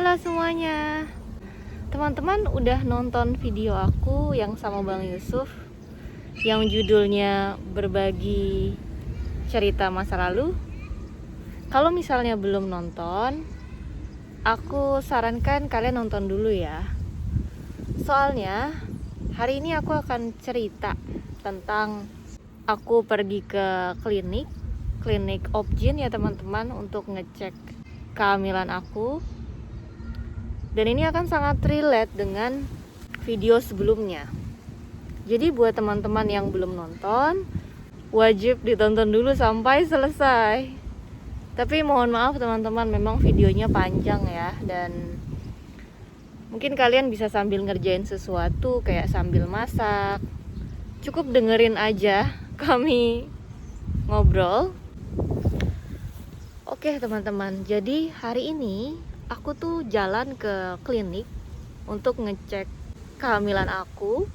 Halo semuanya. Teman-teman udah nonton video aku yang sama Bang Yusuf yang judulnya berbagi cerita masa lalu? Kalau misalnya belum nonton, aku sarankan kalian nonton dulu ya. Soalnya hari ini aku akan cerita tentang aku pergi ke klinik Opjin ya teman-teman, untuk ngecek kehamilan aku. Dan ini akan sangat relate dengan video sebelumnya. Jadi buat teman-teman yang belum nonton, wajib ditonton dulu sampai selesai. Tapi mohon maaf teman-teman, memang videonya panjang ya. Dan mungkin kalian bisa sambil ngerjain sesuatu, kayak sambil masak. Cukup dengerin aja kami ngobrol. Oke teman-teman, jadi hari ini aku tuh jalan ke klinik untuk ngecek kehamilan aku.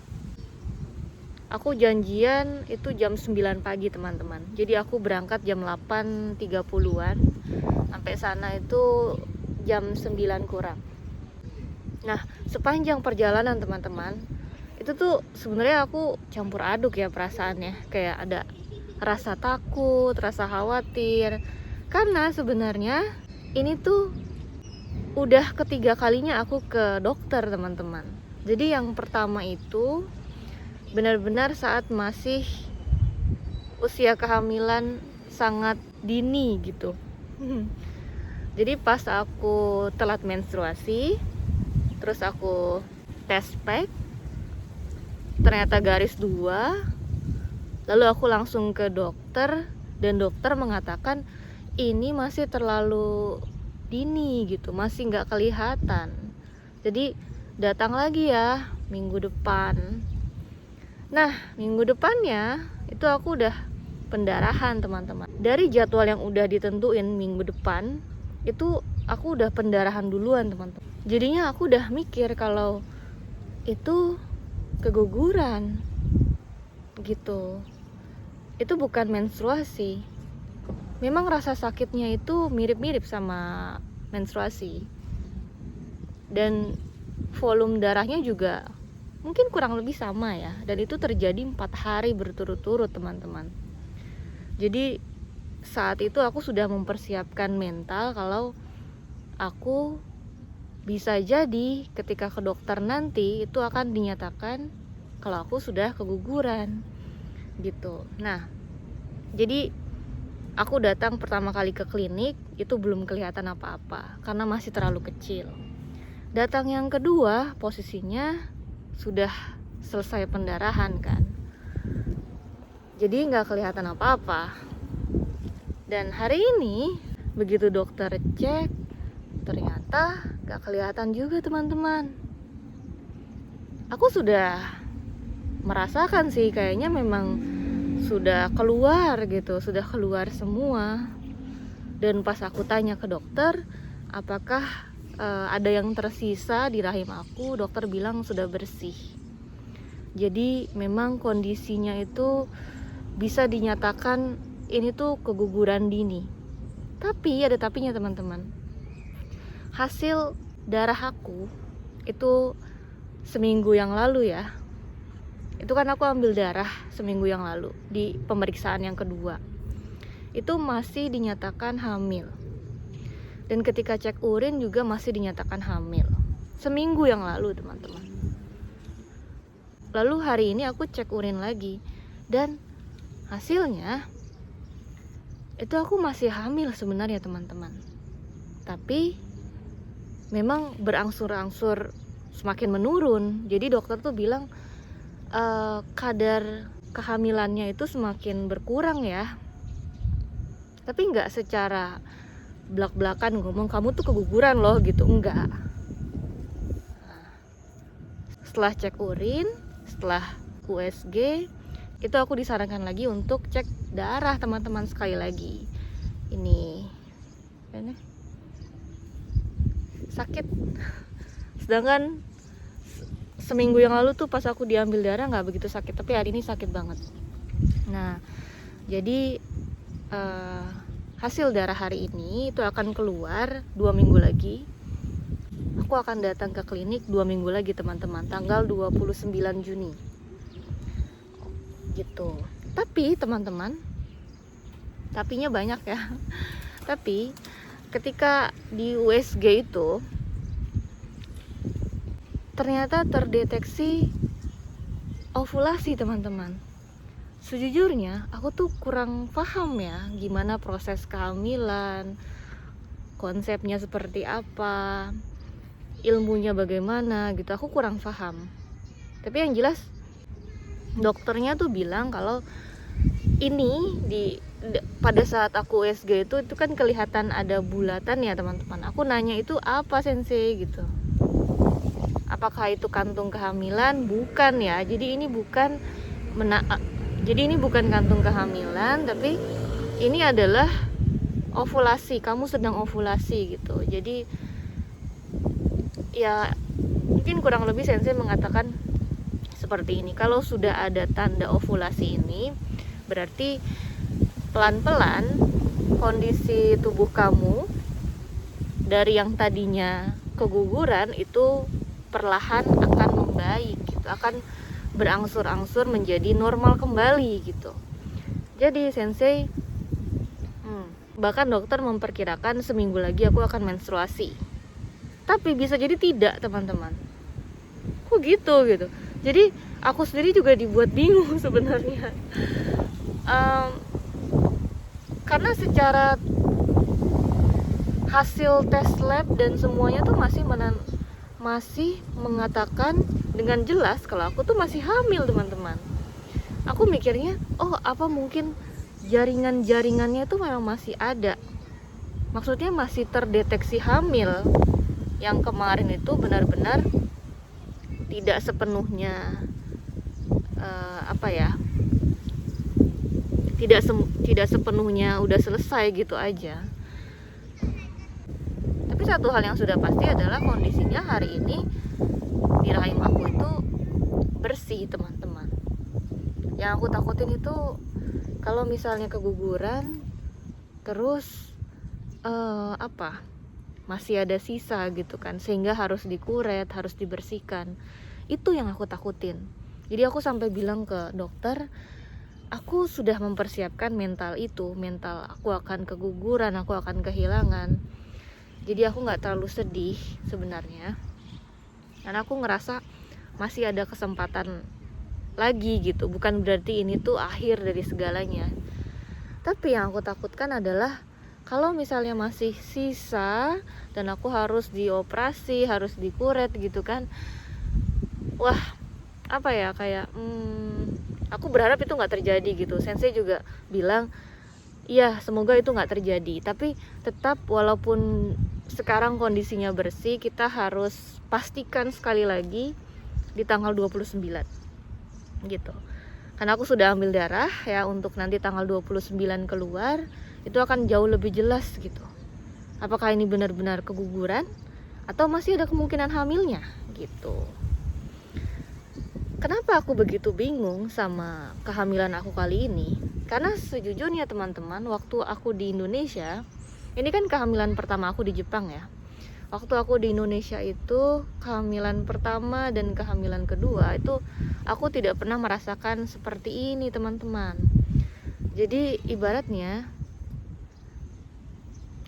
Aku janjian itu jam 9 pagi teman-teman. Jadi aku berangkat jam 8.30-an. Sampai sana itu jam 9 kurang. Nah, sepanjang perjalanan teman-teman, itu tuh sebenarnya aku campur aduk ya perasaannya. Kayak ada rasa takut, rasa khawatir. Karena sebenarnya ini tuh udah ketiga kalinya aku ke dokter teman-teman. Jadi yang pertama itu benar-benar saat masih usia kehamilan sangat dini gitu. Jadi pas aku telat menstruasi, terus aku tes pack, ternyata garis 2. Lalu aku langsung ke dokter dan dokter mengatakan ini masih terlalu dini gitu, masih nggak kelihatan. Jadi datang lagi ya minggu depan. Nah, minggu depannya itu aku udah pendarahan teman-teman. Dari jadwal yang udah ditentuin minggu depan, itu aku udah pendarahan duluan teman-teman. Jadinya aku udah mikir kalau itu keguguran gitu. Itu bukan menstruasi. Memang rasa sakitnya itu mirip-mirip sama menstruasi. Dan volume darahnya juga mungkin kurang lebih sama ya. Dan itu terjadi 4 hari berturut-turut teman-teman. Jadi saat itu aku sudah mempersiapkan mental kalau aku bisa jadi ketika ke dokter nanti itu akan dinyatakan kalau aku sudah keguguran gitu. Nah, jadi aku datang pertama kali ke klinik itu belum kelihatan apa-apa karena masih terlalu kecil. Datang yang kedua posisinya sudah selesai pendarahan kan, jadi nggak kelihatan apa-apa. Dan hari ini begitu dokter cek, ternyata nggak kelihatan juga teman-teman. Aku sudah merasakan sih kayaknya memang sudah keluar gitu, sudah keluar semua. Dan pas aku tanya ke dokter apakah ada yang tersisa di rahim aku, dokter bilang sudah bersih. Jadi memang kondisinya itu bisa dinyatakan ini tuh keguguran dini. Tapi ada tapinya teman-teman. Hasil darah aku itu seminggu yang lalu ya, itu kan aku ambil darah seminggu yang lalu di pemeriksaan yang kedua, itu masih dinyatakan hamil. Dan ketika cek urin juga masih dinyatakan hamil seminggu yang lalu teman-teman. Lalu hari ini aku cek urin lagi dan hasilnya itu aku masih hamil sebenarnya teman-teman. Tapi memang berangsur-angsur semakin menurun. Jadi dokter tuh bilang kadar kehamilannya itu semakin berkurang ya. Tapi nggak secara belak-belakan ngomong kamu tuh keguguran loh gitu, enggak. Setelah cek urin, setelah USG, itu aku disarankan lagi untuk cek darah teman-teman sekali lagi. Ini sakit. Sedangkan seminggu yang lalu tuh pas aku diambil darah nggak begitu sakit, tapi hari ini sakit banget. Nah, jadi hasil darah hari ini itu akan keluar 2 minggu lagi. aku akan datang ke klinik 2 minggu lagi teman-teman, tanggal 29 Juni gitu. Tapi teman-teman, tapinya banyak ya. Tapi ketika di USG itu ternyata terdeteksi ovulasi teman-teman. Sejujurnya aku tuh kurang paham ya gimana proses kehamilan, konsepnya seperti apa, ilmunya bagaimana gitu, aku kurang paham. Tapi yang jelas dokternya tuh bilang kalau ini pada saat aku USG itu kan kelihatan ada bulatan ya teman-teman. Aku nanya itu apa sensei gitu, apakah itu kantung kehamilan? Bukan ya, jadi ini bukan kantung kehamilan, tapi ini adalah ovulasi, kamu sedang ovulasi gitu. Jadi ya mungkin kurang lebih sensei mengatakan seperti ini. Kalau sudah ada tanda ovulasi ini, berarti pelan-pelan kondisi tubuh kamu dari yang tadinya keguguran itu perlahan akan membaik gitu, akan berangsur-angsur menjadi normal kembali gitu. Jadi sensei bahkan dokter memperkirakan seminggu lagi aku akan menstruasi. Tapi bisa jadi tidak teman-teman. Kok gitu. Jadi aku sendiri juga dibuat bingung sebenarnya. Karena secara hasil tes lab dan semuanya tuh masih mengatakan dengan jelas kalau aku tuh masih hamil teman-teman. Aku mikirnya, oh apa mungkin jaringannya tuh memang masih ada, maksudnya masih terdeteksi hamil. Yang kemarin itu benar-benar tidak sepenuhnya tidak sepenuhnya udah selesai gitu aja. Tapi satu hal yang sudah pasti adalah kondisinya hari ini di rahim aku itu bersih teman-teman. Yang aku takutin itu kalau misalnya keguguran terus masih ada sisa gitu kan, sehingga harus dikuret, harus dibersihkan. Itu yang aku takutin. Jadi aku sampai bilang ke dokter, aku sudah mempersiapkan mental aku akan keguguran, aku akan kehilangan. Jadi aku gak terlalu sedih sebenarnya, karena aku ngerasa masih ada kesempatan lagi gitu. Bukan berarti ini tuh akhir dari segalanya. Tapi yang aku takutkan adalah kalau misalnya masih sisa dan aku harus dioperasi, harus dikuret gitu kan. Wah, aku berharap itu gak terjadi gitu. Sensei juga bilang, iya semoga itu gak terjadi. Tapi tetap walaupun sekarang kondisinya bersih, kita harus pastikan sekali lagi di tanggal 29 gitu. Karena aku sudah ambil darah ya, untuk nanti tanggal 29 keluar itu akan jauh lebih jelas gitu. Apakah ini benar-benar keguguran atau masih ada kemungkinan hamilnya gitu. Kenapa aku begitu bingung sama kehamilan aku kali ini? Karena sejujurnya teman-teman, waktu aku di Indonesia, ini kan kehamilan pertama aku di Jepang ya. Waktu aku di Indonesia itu, kehamilan pertama dan kehamilan kedua itu aku tidak pernah merasakan seperti ini teman-teman. Jadi ibaratnya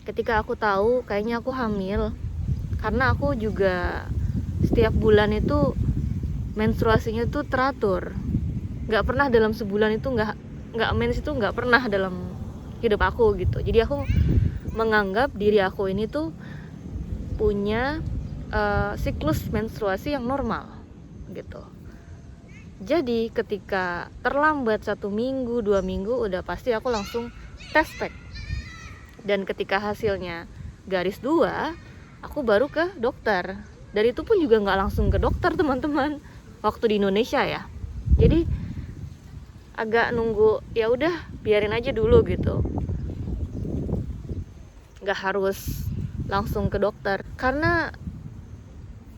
ketika aku tahu kayaknya aku hamil, karena aku juga setiap bulan itu menstruasinya tuh teratur, nggak pernah dalam sebulan itu nggak mens, itu nggak pernah dalam hidup aku gitu. Jadi aku menganggap diri aku ini tuh punya siklus menstruasi yang normal gitu. Jadi ketika terlambat 1 minggu 2 minggu udah pasti aku langsung tes pack. Dan ketika hasilnya garis 2, aku baru ke dokter. Dan itu pun juga nggak langsung ke dokter teman-teman, waktu di Indonesia ya. Jadi agak nunggu, ya udah biarin aja dulu gitu, nggak harus langsung ke dokter. Karena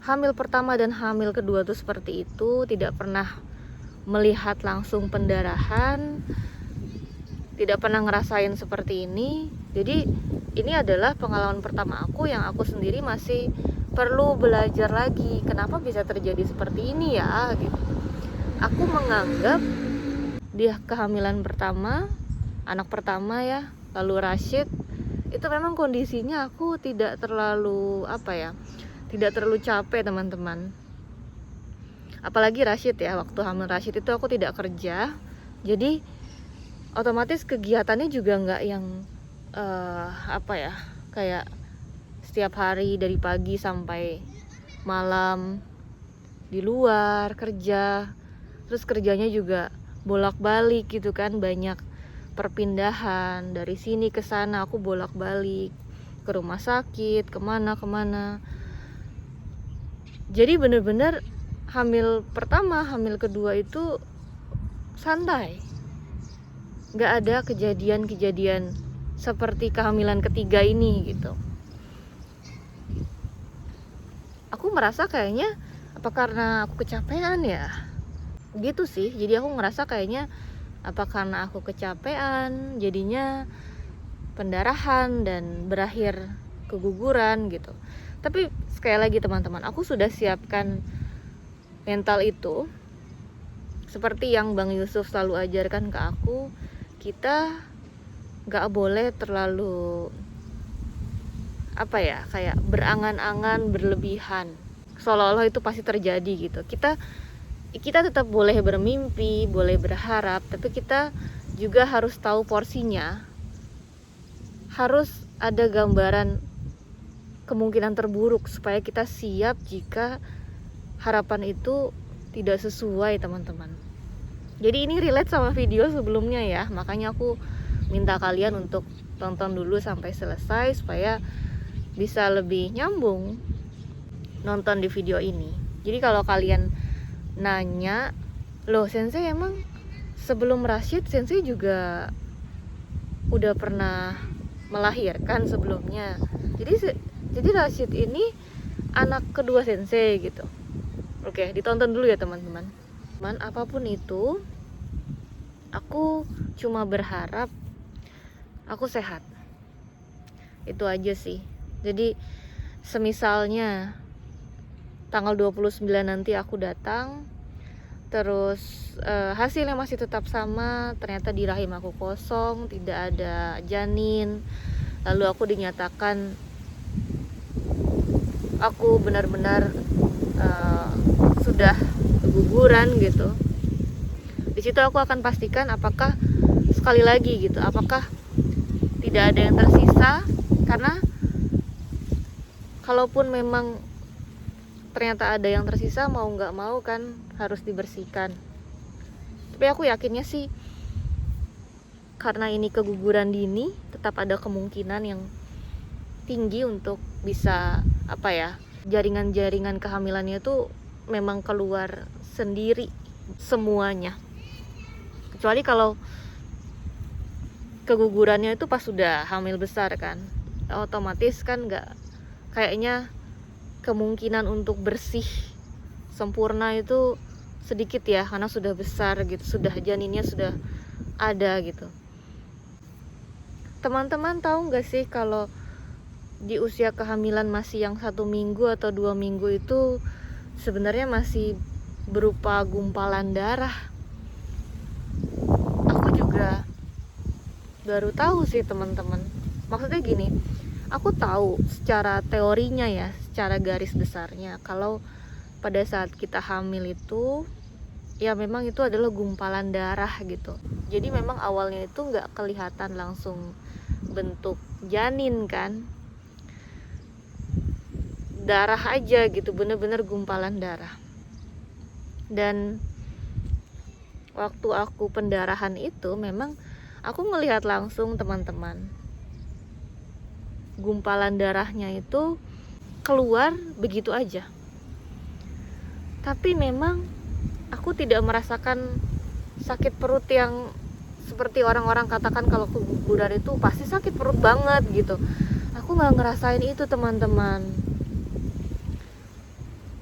hamil pertama dan hamil kedua tuh seperti itu, tidak pernah melihat langsung pendarahan, tidak pernah ngerasain seperti ini. Jadi ini adalah pengalaman pertama aku yang aku sendiri masih perlu belajar lagi kenapa bisa terjadi seperti ini ya gitu. Aku menganggap dia kehamilan pertama, anak pertama ya, lalu Rashid, itu memang kondisinya aku tidak terlalu tidak terlalu capek teman-teman. Apalagi Rashid ya, waktu hamil Rashid itu aku tidak kerja, jadi otomatis kegiatannya juga nggak yang kayak setiap hari dari pagi sampai malam di luar kerja, terus kerjanya juga bolak-balik gitu kan, banyak perpindahan dari sini ke sana, aku bolak-balik ke rumah sakit, kemana. Jadi bener-bener hamil pertama, hamil kedua itu santai, nggak ada kejadian-kejadian seperti kehamilan ketiga ini gitu. Aku merasa kayaknya apa karena aku kecapean ya gitu sih. Jadi aku ngerasa kayaknya apa karena aku kecapean jadinya pendarahan dan berakhir keguguran gitu. Tapi sekali lagi teman-teman, aku sudah siapkan mental itu seperti yang Bang Yusuf selalu ajarkan ke aku. Kita gak boleh terlalu kayak berangan-angan berlebihan seolah-olah itu pasti terjadi gitu. Kita tetap boleh bermimpi, boleh berharap, tapi kita juga harus tahu porsinya. Harus ada gambaran kemungkinan terburuk supaya kita siap jika harapan itu tidak sesuai teman-teman. Jadi ini relate sama video sebelumnya ya, makanya aku minta kalian untuk tonton dulu sampai selesai supaya bisa lebih nyambung nonton di video ini. Jadi kalau kalian nanya, loh Sensei emang sebelum Rashid Sensei juga udah pernah melahirkan sebelumnya? Jadi Rashid ini anak kedua Sensei gitu. Oke, ditonton dulu ya teman-teman. Apapun itu, aku cuma berharap aku sehat. Itu aja sih. Jadi semisalnya tanggal 29 nanti aku datang, terus hasilnya masih tetap sama, ternyata di rahim aku kosong, tidak ada janin, lalu aku dinyatakan aku benar-benar sudah keguguran gitu. Di situ aku akan pastikan apakah sekali lagi gitu, apakah tidak ada yang tersisa, karena kalaupun memang ternyata ada yang tersisa, mau nggak mau kan harus dibersihkan. Tapi aku yakinnya sih karena ini keguguran dini, tetap ada kemungkinan yang tinggi untuk bisa jaringan-jaringan kehamilannya itu memang keluar sendiri semuanya. Kecuali kalau kegugurannya itu pas sudah hamil besar kan, otomatis kan nggak, kayaknya kemungkinan untuk bersih sempurna itu sedikit ya, karena sudah besar gitu, sudah janinnya sudah ada gitu. Teman-teman tahu nggak sih kalau di usia kehamilan masih yang 1 minggu atau 2 minggu itu sebenarnya masih berupa gumpalan darah. Aku juga baru tahu sih teman-teman. Maksudnya gini, aku tahu secara teorinya ya, secara garis besarnya, kalau pada saat kita hamil itu ya memang itu adalah gumpalan darah gitu. Jadi memang awalnya itu nggak kelihatan langsung bentuk janin kan, darah aja gitu, bener-bener gumpalan darah. Dan waktu aku pendarahan itu memang aku ngelihat langsung teman-teman, gumpalan darahnya itu keluar begitu aja. Tapi memang aku tidak merasakan sakit perut yang seperti orang-orang katakan kalau keguguran itu pasti sakit perut banget gitu. Aku nggak ngerasain itu teman-teman.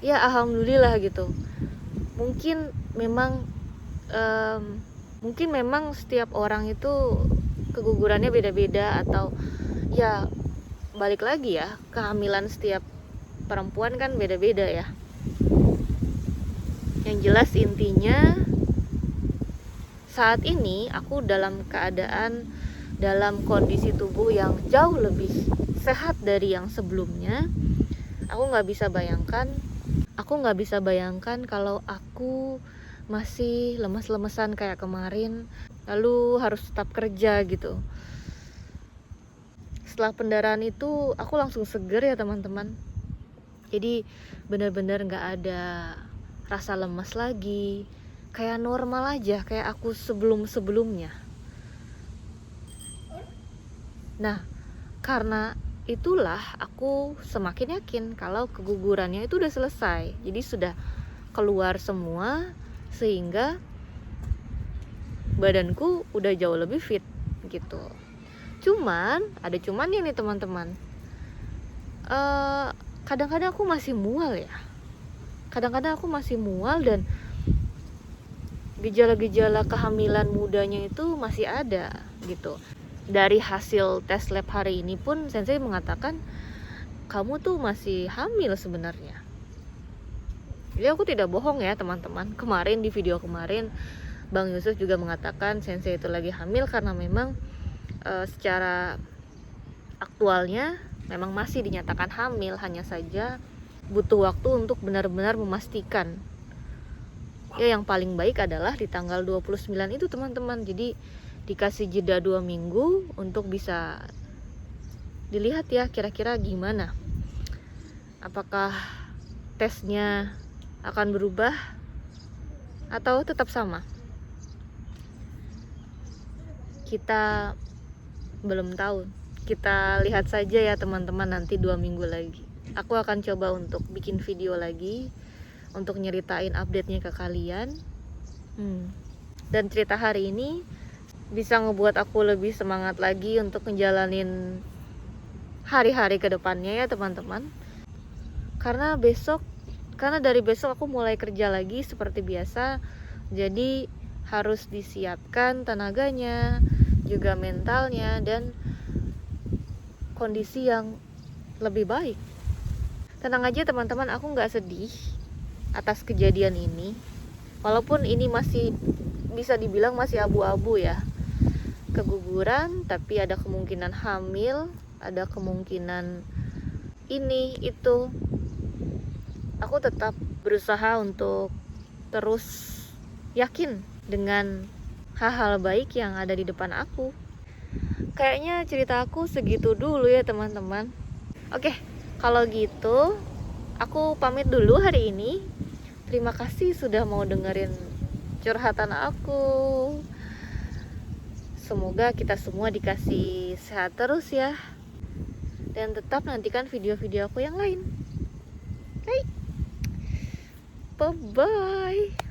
Ya alhamdulillah gitu. Mungkin memang setiap orang itu kegugurannya beda-beda, atau ya balik lagi ya, kehamilan setiap perempuan kan beda-beda ya. Yang jelas intinya saat ini aku dalam keadaan, dalam kondisi tubuh yang jauh lebih sehat dari yang sebelumnya. Aku nggak bisa bayangkan kalau aku masih lemes-lemesan kayak kemarin, lalu harus tetap kerja gitu. Setelah pendarahan itu aku langsung seger ya teman-teman. Jadi benar-benar nggak ada rasa lemas lagi, kayak normal aja, kayak aku sebelum-sebelumnya. Nah, karena itulah aku semakin yakin kalau kegugurannya itu udah selesai. Jadi sudah keluar semua, sehingga badanku udah jauh lebih fit gitu. Cuman, ada cumannya nih teman-teman. Kadang-kadang aku masih mual ya. Kadang-kadang aku masih mual dan gejala-gejala kehamilan mudanya itu masih ada gitu. Dari hasil tes lab hari ini pun sensei mengatakan kamu tuh masih hamil sebenarnya. Jadi aku tidak bohong ya teman-teman. Kemarin di video kemarin Bang Yusuf juga mengatakan sensei itu lagi hamil karena memang secara aktualnya memang masih dinyatakan hamil, hanya saja butuh waktu untuk benar-benar memastikan. Ya, yang paling baik adalah di tanggal 29 itu teman-teman. Jadi dikasih jeda 2 minggu untuk bisa dilihat ya kira-kira gimana. Apakah tesnya akan berubah atau tetap sama? Kita belum tahu. Kita lihat saja ya teman-teman nanti 2 minggu lagi. Aku akan coba untuk bikin video lagi untuk nyeritain update-nya ke kalian. Dan cerita hari ini bisa ngebuat aku lebih semangat lagi untuk ngejalanin hari-hari ke depannya ya teman-teman. Karena dari besok aku mulai kerja lagi seperti biasa. Jadi harus disiapkan tenaganya, juga mentalnya, dan kondisi yang lebih baik. Tenang aja teman-teman, aku nggak sedih atas kejadian ini. Walaupun ini masih bisa dibilang masih abu-abu ya. Keguguran, tapi ada kemungkinan hamil, ada kemungkinan ini, itu. Aku tetap berusaha untuk terus yakin dengan hal-hal baik yang ada di depan aku. Kayaknya cerita aku segitu dulu ya teman-teman. Oke, kalau gitu aku pamit dulu hari ini. Terima kasih sudah mau dengerin curhatan aku. Semoga kita semua dikasih sehat terus ya. Dan tetap nantikan video-video aku yang lain. Bye-bye.